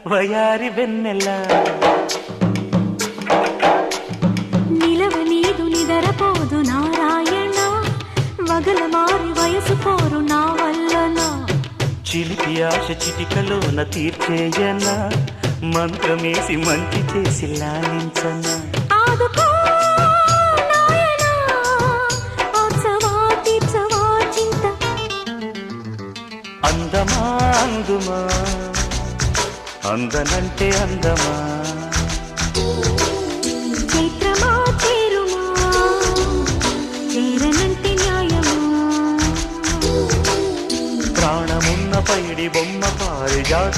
వయారి వెన్నెల నిలవ నీదు నిదరపోదు నారాయణ వగల మారి వయసు పోరు నా వల్లన చిలిపి ఆశ చిటికలోన తీర్చేయన మంత్రమేసి మంచి చేసి లాలించన ఆదుకో నాయనా ఆచవా తీర్చవా చింత అందమా అందుమా అందనంటే అందమా చైత్రమా చేరుమా చేరనంటే న్యాయమా ప్రాణమున్న పైడి బొమ్మ పారిజాత